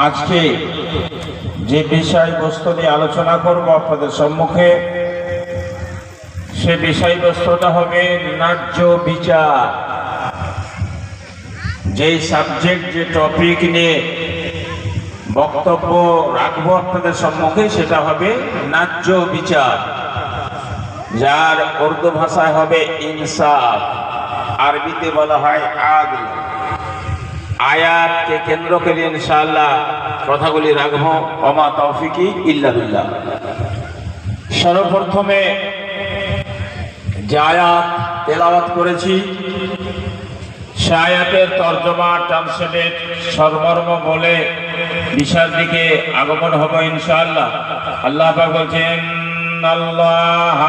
আজকে যে বিষয়বস্তু নিয়ে আলোচনা করব আপনাদের সম্মুখে, সে বিষয়বস্তুটা হবে ন্যায্য বিচার। যে সাবজেক্ট, যে টপিক নিয়ে বক্তব্য রাখবো আপনাদের সম্মুখে, সেটা হবে ন্যায্য বিচার, যার উর্দু ভাষায় হবে ইনসাফ, আরবিতে বলা হয় আদল। আয়াতকে কেন্দ্র করে ইনশাআল্লাহ কথাগুলি রাখবো। ওমা তৌফিকি ইল্লা বিল্লাহ। সর্বপ্রথমে যে আয়াত তেলাওয়াত করেছি, সে আয়াতের তর্জমা, ট্রান্সলেট, সর্বমর্ম বলে বিষয়ের দিকে আগমন হবে ইনশাআল্লাহ। আল্লাহ পাক বলছেন, আল্লাহ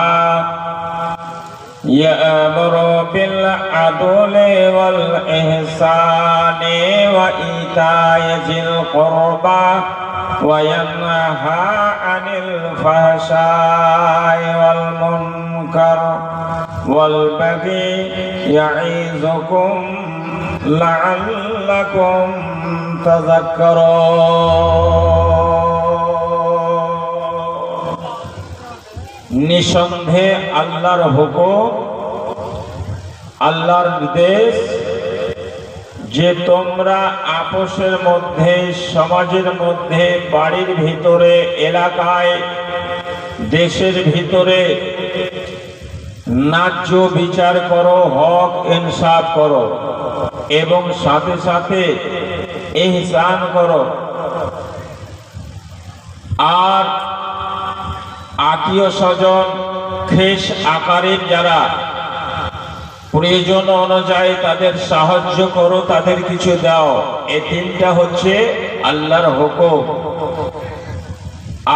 يأمر بالعدل والإحسان وإيتاء ذي القربى وينهى عن الفحشاء والمنكر والبغي يعظكم لعلكم تذكرون। নিঃসন্দেহে আল্লাহর হুকুম, আল্লাহর নির্দেশ যে তোমরা আপোষের মধ্যে, সমাজের মধ্যে, বাড়ির ভিতরে, এলাকায়, দেশের ভিতরে ন্যায্য বিচার করো, হক ইনসাফ করো এবং সাথে সাথে ইহসান করো। আর আত্মীয় স্বজন, খেস আকারের যারা প্রয়োজন অনুযায়ী তাদের সাহায্য করো, তাদের কিছু দাও। এই তিনটা হচ্ছে আল্লাহর হুকুম।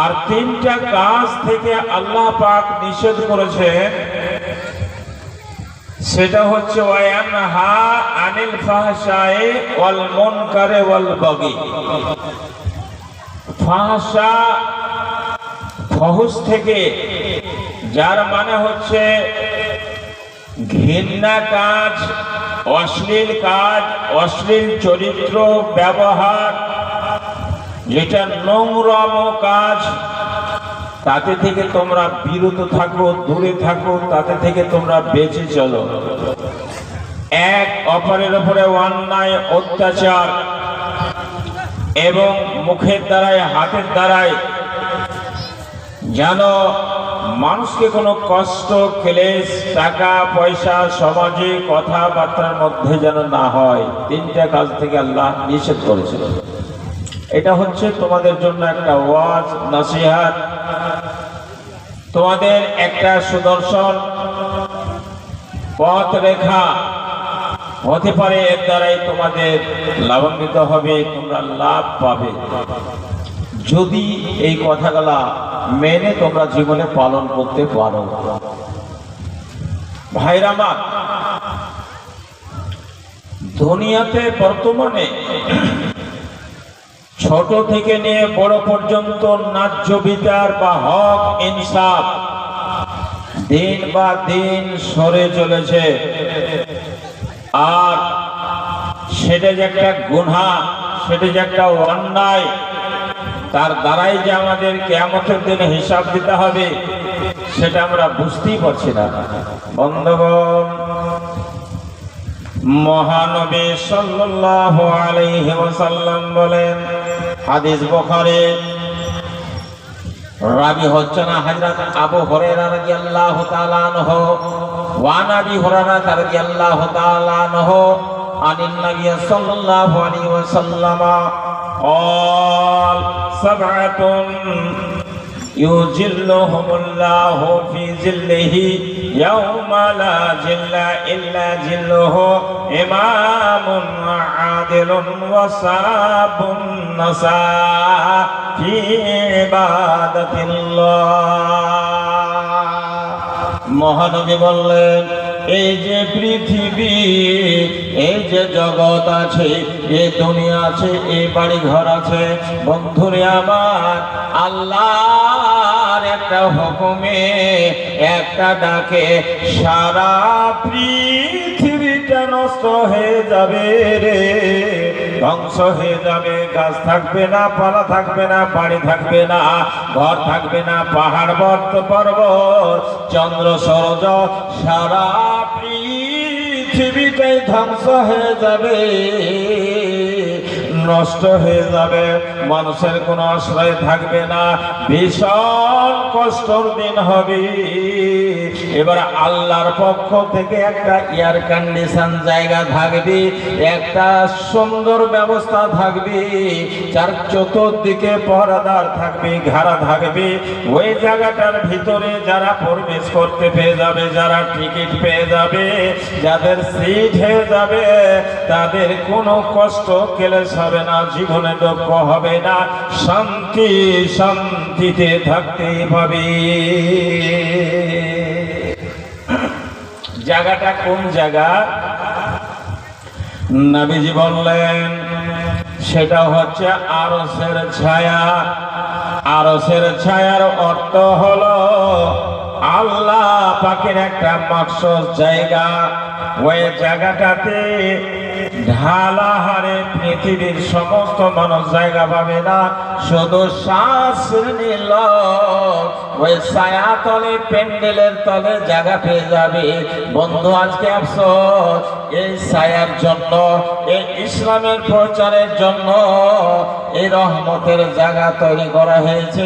আর তিনটা কাজ থেকে আল্লাহ পাক নিষেধ করেছেন, সেটা হচ্ছে ওয়ায়ানহা আনিল ফাহশায়ে ওয়াল মুনকারে ওয়াল বাগি। ফাহশা, ফহুশ থেকে, যার মানে হচ্ছে ঘৃণা কাজ, অশ্লীল কাজ, অশ্লীল চরিত্র ব্যবহার, যেটা নোংরাম কাজ, তাতে থেকে তোমরা বিরত থাকো, দূরে থাকো, তাতে থেকে তোমরা বেঁচে চলো। এক অপরের উপরে অন্যায়, অত্যাচার এবং মুখের দ্বারায়, হাতের দ্বারায় যেন মানুষকে কোনো কষ্ট, ক্লেশ, টাকা পয়সা, সমাজে কথাবার্তার মধ্যে যেন না হয়। তিনটা কাজ থেকে আল্লাহ নিষেধ করেছিল। এটা হচ্ছে তোমাদের জন্য একটা ওয়াজ, নসিহত, তোমাদের একটা সুদর্শন পথ রেখা হতে পারে। এর দ্বারাই তোমাদের লাভান্বিত হবে, তোমরা লাভ পাবে, যদি এই কথাগুলা মেনে তোমরা জীবনে পালন করতে পারো। ভাইরা আমার, দুনিয়াতে বর্তমানে ছোট থেকে নিয়ে বড় পর্যন্ত ন্যায্য বিচার বা হক ইনসাফ দিন বা দিন সরে চলেছে। আর সেটা যে একটা গুনাহ, সেটা যে একটা অন্যায়, তার দ্বারাই যে আমাদের কিয়ামতের দিনে হিসাব দিতে হবে, সেটা আমরা বুঝতেই পারছি না। বন্ধুগণ, মহানবী সাল্লাল্লাহু আলাইহি ওয়াসাল্লাম বলেন, হাদিস বুখারী, রাবি হচ্ছেন হযরত আবু হুরায়রা রাদিয়াল্লাহু তাআলা আনহু, ওয়া নবী হুরায়রা রাদিয়াল্লাহু তাআলা আনহু আনিন নবী সাল্লাল্লাহু আলাইহি ওয়াসাল্লাম قال سبعة يظلهم الله في ظله يوم لا ظل إلا ظله إمام عادل وشاب نشأ في عبادة الله। মহানবী বললেন, এই যে পৃথিবী, এই যে জগৎ আছে, এই দুনিয়া আছে, এই বাড়ি ঘর আছে, বন্ধুরে আমার, আল্লাহর একটা হুকুমে, একটা ডাকে সারা পৃথিবীটা নষ্ট হয়ে যাবে রে। ধ্বংস হয়ে যাবে। গাছ থাকবে না, পালা থাকবে না, বাড়ি থাকবে না, ঘর থাকবে না, পাহাড় পর্বত, চন্দ্র সূর্য, সারা পৃথিবীটাই ধ্বংস হয়ে যাবে, নষ্ট হয়ে যাবে। মানুষের কোনো আশ্রয় থাকবে না, ভীষণ কষ্টের দিন হবে। এবার আল্লাহর পক্ষ থেকে একটা এয়ার কন্ডিশন জায়গা থাকবে, একটা সুন্দর ব্যবস্থা থাকবে, যার চতুর্দিকে পহরাদার থাকবে, ঘেরা থাকবে। ওই জায়গাটার ভিতরে যারা প্রবেশ করতে পেয়ে যাবে, যারা টিকিট পেয়ে যাবে, যাদের সিট হয়ে যাবে, তাদের কোনো কষ্ট ক্লেশ হবে না, জীবনে দুঃখ হবে না, শান্তি শান্তিতে থাকতে পাবে। জায়গাটা কোন জায়গা? নবীজি বললেন সেটা হচ্ছে আরশের ছায়া। আরশের ছায়ার অর্থ হলো আল্লাহ পাকের একটা মাখসুস জায়গা। ওই জায়গাটাতে ঢালাহারে পৃথিবীর সমস্ত মানুষ জায়গা পাবে না, শুধু শ্বাস নিল ওই ছায়া তলে, প্যান্ডেলের তলে জায়গা পেয়ে যাবে। বন্ধু, আজকে আফসোস, এই ছায়ার জন্য, এই ইসলামের প্রচারের জন্য এই রহমতের জায়গা তৈরি করা হয়েছে।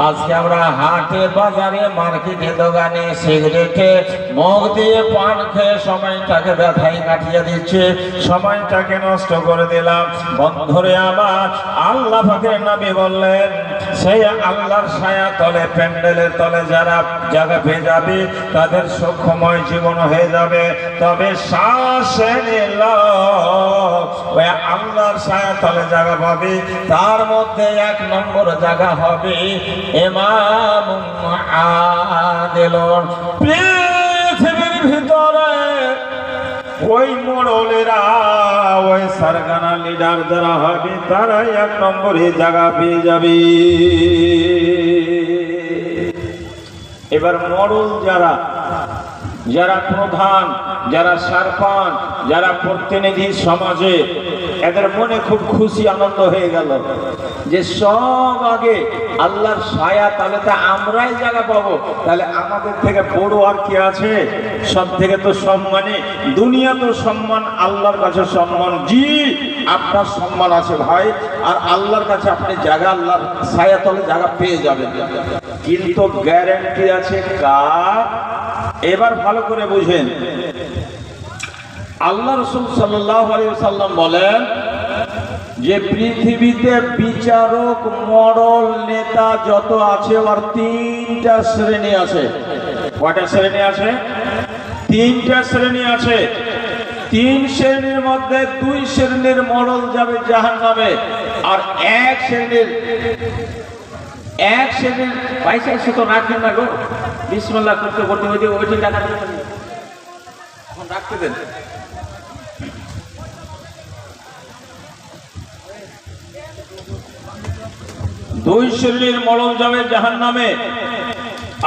আজকে আমরা হাটে, বাজারে, মার্কেটে, দোকানে, সিগারেটে মুখ দিয়ে পান খেয়ে সময়টাকে ব্যথায় কাটিয়ে দিচ্ছে, সময়টাকে নষ্ট করে দিলাম। বন্ধুরে আমার, আল্লাহ পাকের নবী বললেন সেই আল্লাহর ছায়া তলে, প্যান্ডেলের তলে যারা জায়গা পেয়ে যাবে, তাদের সুখময় জীবন হয়ে যাবে। তবে শ্বাস নিল ওই আল্লাহর ছায়া তলে জায়গা পাবে, তার মধ্যে এক নম্বর জায়গা হবে ইমাম আদিল। পৃথিবীর ভিতরে ওই মোড়লেরা, ওই সারগানা লিডার যারা হবে, তারাই এক নম্বরে জায়গা পেয়ে যাবে। এবার মোড়ল যারা, যারা প্রধান, যারা সরপঞ্চ, যারা প্রতিনিধি সমাজে, এদের মনে খুব খুশি, আনন্দ হয়ে গেল যে সব আগে আল্লাহর ছায়া, তাহলে তো আমরাই জায়গা পাবো। তাহলে আমাদের থেকে বড় আর কি আছে? সব থেকে তো সম্মানী, দুনিয়া তো সম্মান, আল্লাহর কাছে সম্মান। জি, আপনার সম্মান আছে ভাই, আর আল্লাহর কাছে আপনি জায়গা, আল্লাহর ছায়া তলে জায়গা পেয়ে যাবেন। কিন্তু গ্যারান্টি আছে কার? এবার ভালো করে বুঝেন। আল্লাহ রাসূল সাল্লাল্লাহু আলাইহি ওয়াসাল্লাম বলেন যে পৃথিবীতে বিচারক, মোড়ল, নেতা যত আছে, ওর তিনটা শ্রেণী আছে। কয়টা শ্রেণী আছে? তিনটা শ্রেণী আছে। তিন শ্রেণীর মধ্যে দুই শ্রেণীর মোড়ল যাবে জাহান্নামে, আর এক শ্রেণীর পয়সা এসে তো রাখেন না গো, বিসমিল্লাহ করতে করতে ওইটি টাকা এখন রাখতে দেন। দুই শ্রেণীর মোড়ল যাবে জাহান্নামে,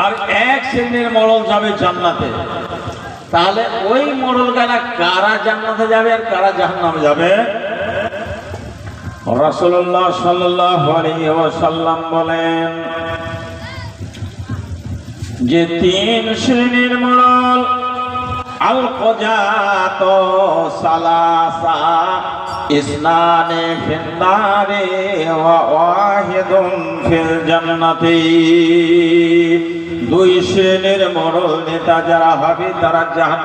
আর এক শ্রেণীর মোড়ল যাবে জান্নাতে। তাহলে ওই মোড়ল গালা কারা জান্নাতে যাবে আর কারা জাহান্নামে যাবে? রাসূলুল্লাহ সাল্লাল্লাহু আলাইহি ওয়াসাল্লাম বলেন যে তিন শ্রেণীর মোড়ল আল কজাত সালাসা ইসনানে ফিন্নারে ওয়া ওয়াহিদুন ফিল জান্নাতি। দুই শ্রেণীর মোড়ল নেতা যারা হবে, তারা জাহান্নামে